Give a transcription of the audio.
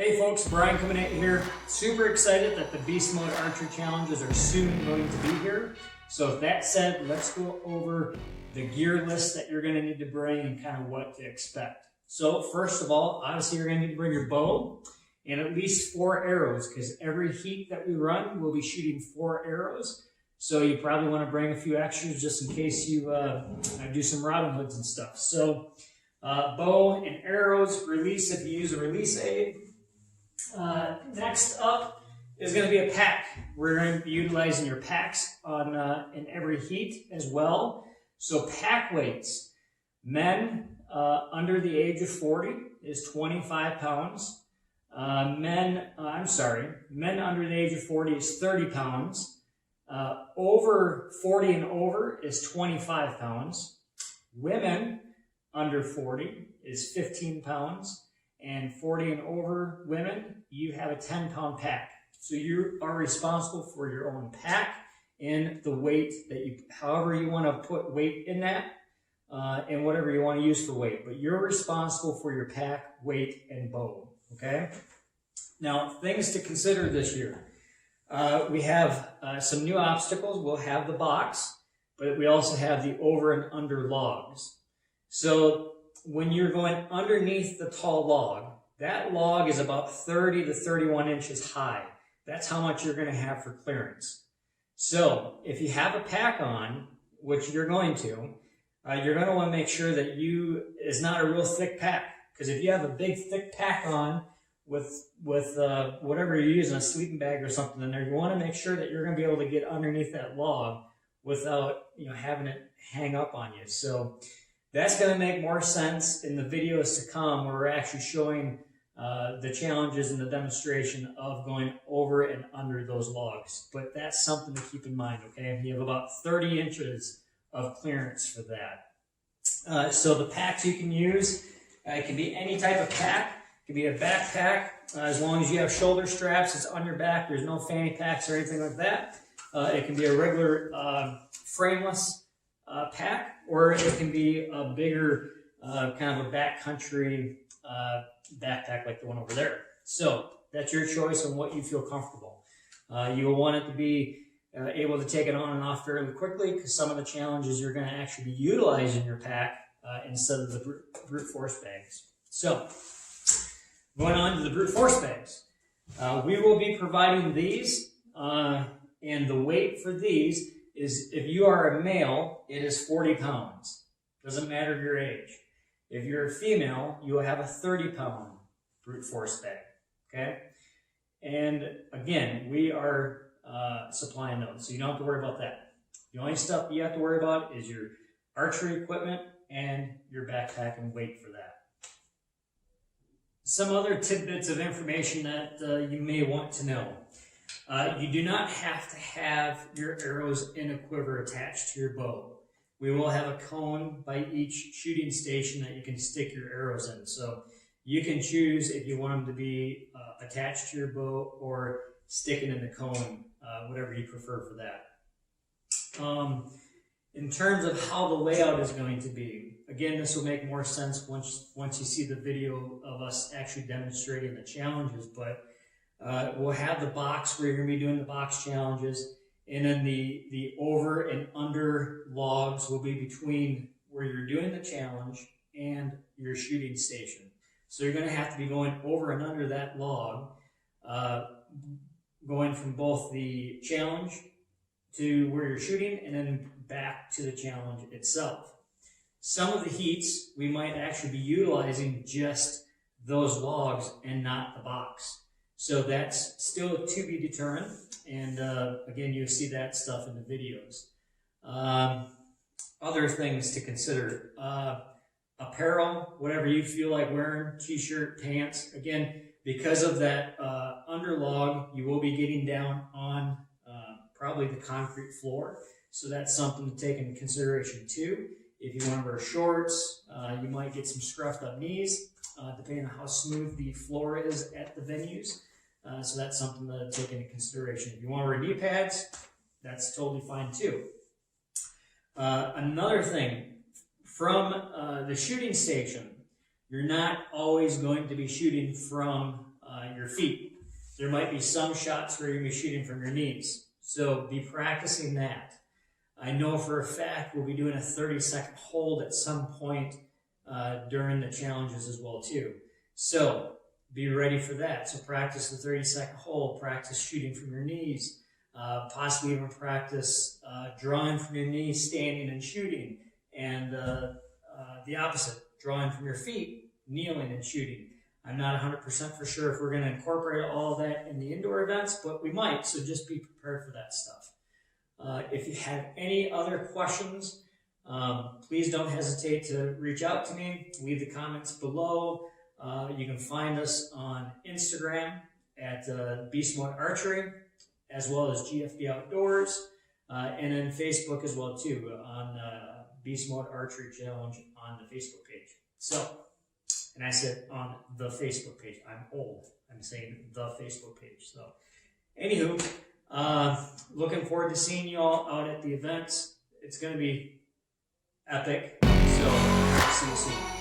Hey folks, Brian coming at you here. Super excited that the Beast Mode Archery challenges are soon going to be here. So with that said, let's go over the gear list that you're going to need to bring and kind of what to expect. So first of all, obviously you're going to need to bring your bow and at least 4 arrows, because every heat that we run, we'll be shooting 4 arrows. So you probably want to bring a few extras just in case you do some Robin Hoods and stuff. So bow and arrows, release if you use a release aid. Next up is going to be a pack. We're going to be utilizing your packs on in every heat as well. So pack weights, men under the age of 40 is 25 pounds. Men under the age of 40 is 30 pounds. Over 40 and over is 25 pounds. Women under 40 is 15 pounds. And 40 and over women, you have a 10-pound pack. So you are responsible for your own pack and the weight that you, however you want to put weight in that, and whatever you want to use for weight. But you're responsible for your pack, weight, and bow, okay? Now, things to consider this year. We have some new obstacles. We'll have the box, but we also have the over and under logs. So when you're going underneath the tall log, that log is about 30 to 31 inches high. That's how much you're going to have for clearance. So if you have a pack on, which you're going to want to make sure that it's not a real thick pack. Because if you have a big thick pack on with whatever you're using, a sleeping bag or something in there, you want to make sure that you're going to be able to get underneath that log without having it hang up on you. So that's going to make more sense in the videos to come, where we're actually showing the challenges and the demonstration of going over and under those logs. But that's something to keep in mind, okay? You have about 30 inches of clearance for that. So the packs you can use, it can be any type of pack. It can be a backpack, as long as you have shoulder straps, it's on your back, there's no fanny packs or anything like that. It can be a regular frameless pack, or it can be a bigger kind of a backcountry backpack like the one over there. So that's your choice on what you feel comfortable. You will want it to be able to take it on and off fairly quickly, because some of the challenges you're going to actually be utilizing your pack instead of the brute force bags. So going on to the brute force bags. We will be providing these, and the weight for these is, if you are a male, it is 40 pounds. Doesn't matter your age. If you're a female, you will have a 30-pound brute force bag, okay? And again, we are supplying those, so you don't have to worry about that. The only stuff you have to worry about is your archery equipment and your backpack and weight for that. Some other tidbits of information that you may want to know. You do not have to have your arrows in a quiver attached to your bow. We will have a cone by each shooting station that you can stick your arrows in. So you can choose if you want them to be attached to your bow or sticking in the cone, whatever you prefer for that. In terms of how the layout is going to be, again, this will make more sense once you see the video of us actually demonstrating the challenges, but we'll have the box where you're going to be doing the box challenges, and then the over and under logs will be between where you're doing the challenge and your shooting station. So you're going to have to be going over and under that log, going from both the challenge to where you're shooting and then back to the challenge itself. Some of the heats, we might actually be utilizing just those logs and not the box. So that's still to be determined, and again, you'll see that stuff in the videos. Other things to consider, apparel, whatever you feel like wearing, t-shirt, pants. Again, because of that underlog, you will be getting down on probably the concrete floor, so that's something to take into consideration too. If you want to wear shorts, you might get some scruffed up knees, depending on how smooth the floor is at the venues. So that's something to take into consideration. If you want to wear knee pads, that's totally fine too. Another thing, from the shooting station, you're not always going to be shooting from your feet. There might be some shots where you're going to be shooting from your knees. So be practicing that. I know for a fact we'll be doing a 30-second hold at some point during the challenges as well too. So be ready for that. So practice the 30-second hold, practice shooting from your knees, possibly even practice drawing from your knees, standing and shooting, and the opposite, drawing from your feet, kneeling and shooting. I'm not 100% for sure if we're going to incorporate all of that in the indoor events, but we might, so just be prepared for that stuff. If you have any other questions, please don't hesitate to reach out to me. Leave the comments below. You can find us on Instagram at Beast Mode Archery, as well as GFD Outdoors, and then Facebook as well too, on Beast Mode Archery Challenge on the Facebook page. So, and I said on the Facebook page. I'm old. I'm saying the Facebook page. So, anywho, looking forward to seeing you all out at the events. It's going to be epic. So, see you soon.